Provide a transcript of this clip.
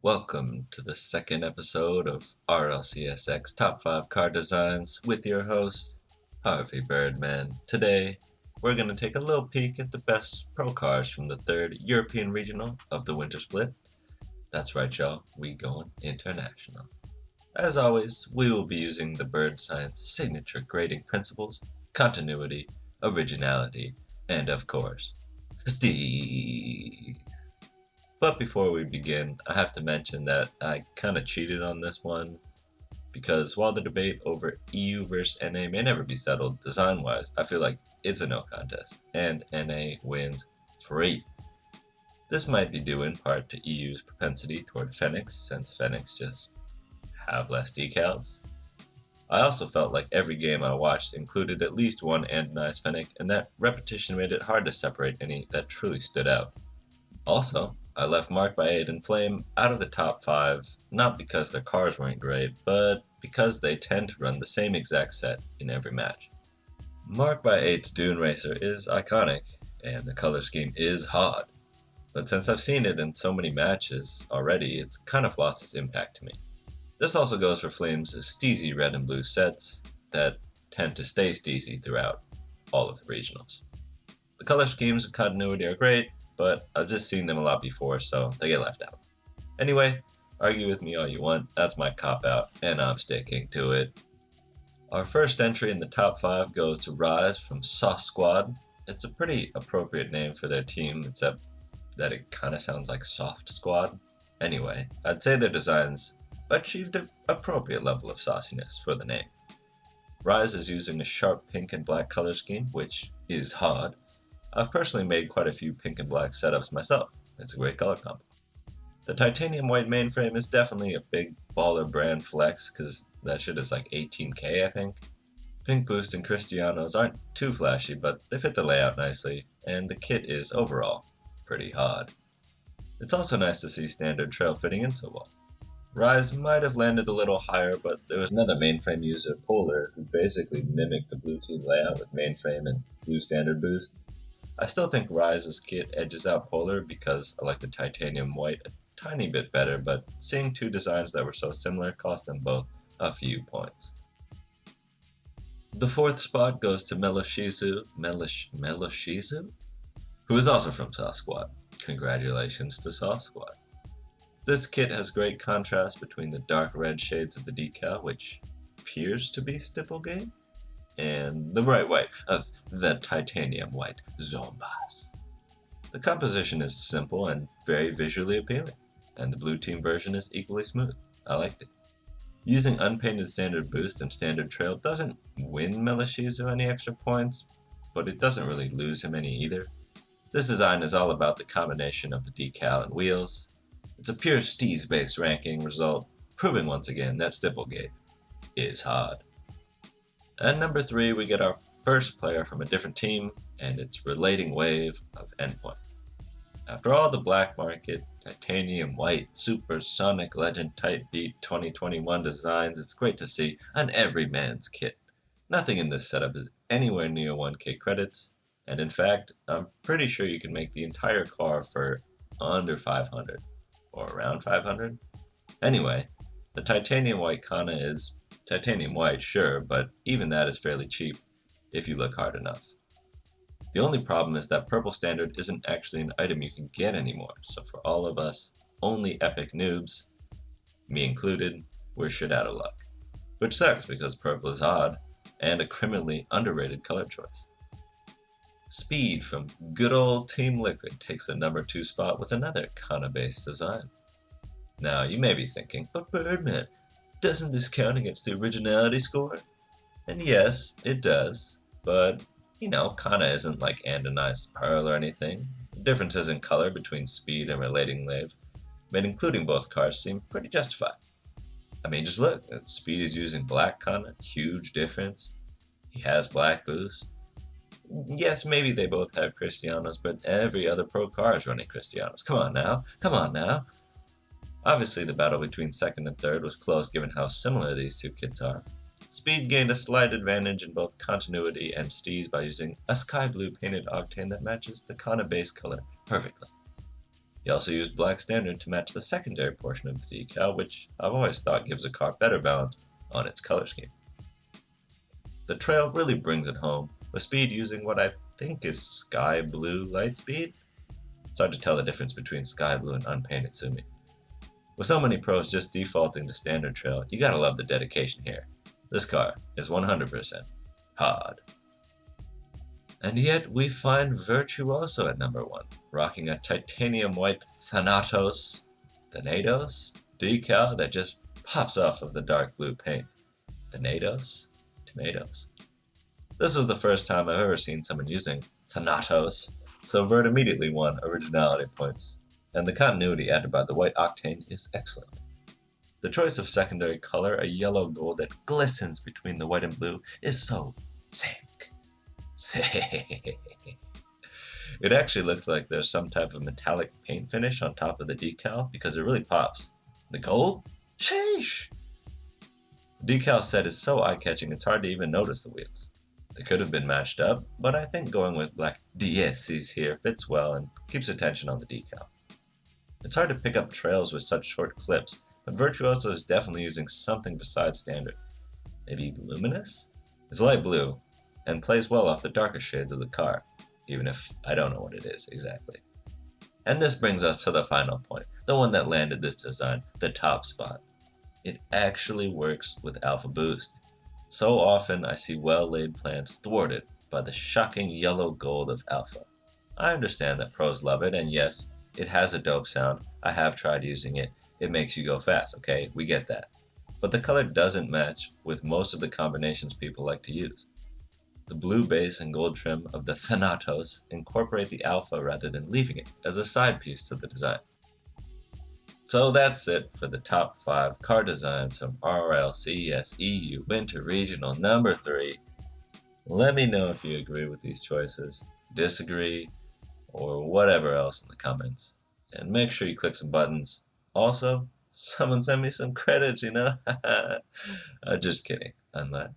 Welcome to the second episode of RLCS Top 5 Car Designs with your host, Harvey Birdman. Today, we're going to take a little peek at the best pro cars from the third European Regional of the Winter Split. That's right, y'all, we going international. As always, we will be using the Bird Science signature grading principles, continuity, originality, and of course, Steeze. But before we begin, I have to mention that I kinda cheated on this one, because while the debate over EU versus NA may never be settled design-wise, I feel like it's a no contest, and NA wins free. This might be due in part to EU's propensity toward Fenix, since Fenix just have less decals. I also felt like every game I watched included at least one anodized Fennec, and that repetition made it hard to separate any that truly stood out. Also, I left Marked by 8 and Flame out of the top 5, not because their cars weren't great, but because they tend to run the same exact set in every match. Marked by 8's Dune Racer is iconic, and the color scheme is hard, but since I've seen it in so many matches already, it's kind of lost its impact to me. This also goes for Flame's Steezy red and blue sets that tend to stay steezy throughout all of the regionals. The color schemes and continuity are great, but I've just seen them a lot before, so they get left out. Anyway, argue with me all you want, that's my cop-out, and I'm sticking to it. Our first entry in the top 5 goes to Rise from Sauce Squad. It's a pretty appropriate name for their team, except that it kinda sounds like Soft Squad. Anyway, I'd say their designs achieved an appropriate level of sauciness for the name. Rise is using a sharp pink and black color scheme, which is hard. I've personally made quite a few pink and black setups myself. It's a great color combo. The titanium white mainframe is definitely a big baller brand flex, cause that shit is like 18K I think. Pink boost and Cristianos aren't too flashy, but they fit the layout nicely, and the kit is overall pretty hard. It's also nice to see standard trail fitting in so well. Rise might have landed a little higher, but there was another mainframe user, Polar, who basically mimicked the blue team layout with mainframe and blue standard boost. I still think Rise's kit edges out Polar because I like the titanium white a tiny bit better, but seeing two designs that were so similar cost them both a few points. The fourth spot goes to Meloshizu, who is also from Sauce Squad. Congratulations to Sauce Squad. This kit has great contrast between the dark red shades of the decal, which appears to be Stipplegate, and the bright white of the titanium white Zombas. The composition is simple and very visually appealing, and the blue team version is equally smooth. I liked it. Using unpainted standard boost and standard trail doesn't win Meloshizu any extra points, but it doesn't really lose him any either. This design is all about the combination of the decal and wheels. It's a pure Steeze-based ranking result, proving once again that Stipplegate is hard. At number 3, we get our first player from a different team, and its relating wave of Endpoint. After all the black market, titanium white, supersonic legend type beat 2021 designs, it's great to see an everyman's kit. Nothing in this setup is anywhere near 1K credits, and in fact, I'm pretty sure you can make the entire car for under 500, or around 500. Anyway, the titanium white Kana is titanium white, sure, but even that is fairly cheap if you look hard enough. The only problem is that purple standard isn't actually an item you can get anymore, so for all of us only epic noobs, me included, we're shit out of luck. Which sucks because purple is odd, and a criminally underrated color choice. Speed from good old Team Liquid takes the number 2 spot with another Kana-based design. Now, you may be thinking, but Birdman, doesn't this count against the originality score? And yes, it does, but, Kana isn't like anodized pearl or anything. The differences in color between speed and relating wave made including both cars seem pretty justified. I mean, just look, Speed is using black Kana, huge difference. He has black boost. Yes, maybe they both have Cristianos, but every other pro car is running Cristianos. Come on now. Obviously, the battle between second and third was close given how similar these two kits are. Speed gained a slight advantage in both continuity and Steeze by using a sky blue painted octane that matches the Kana base color perfectly. He also used black standard to match the secondary portion of the decal, which I've always thought gives a car better balance on its color scheme. The trail really brings it home, with Speed using what I think is sky blue light speed. It's hard to tell the difference between sky blue and unpainted Sumi. With so many pros just defaulting to standard trail, you gotta love the dedication here. This car is 100% hard. And yet we find Virtuoso at number 1, rocking a titanium white Thanatos decal that just pops off of the dark blue paint. Thanatos? Tomatoes? This is the first time I've ever seen someone using Thanatos, so Vert immediately won originality points, and the continuity added by the white octane is excellent. The choice of secondary color, a yellow gold that glistens between the white and blue, is so sick. It actually looks like there's some type of metallic paint finish on top of the decal because it really pops. The gold? Sheesh! The decal set is so eye-catching it's hard to even notice the wheels. They could have been matched up, but I think going with black DSCs here fits well and keeps attention on the decal. It's hard to pick up trails with such short clips, but Virtuoso is definitely using something besides standard. Maybe luminous? It's light blue, and plays well off the darker shades of the car, even if I don't know what it is exactly. And this brings us to the final point, the one that landed this design, the top spot. It actually works with Alpha Boost. So often I see well-laid plans thwarted by the shocking yellow gold of Alpha. I understand that pros love it, and yes, it has a dope sound. I have tried using it. It makes you go fast, okay? We get that. But the color doesn't match with most of the combinations people like to use. The blue base and gold trim of the Thanatos incorporate the Alpha rather than leaving it as a side piece to the design. So that's it for the top 5 car designs from RLCS EU Winter Regional number 3. Let me know if you agree with these choices, disagree, or whatever else in the comments. And make sure you click some buttons. Also, someone send me some credits, Just kidding, unless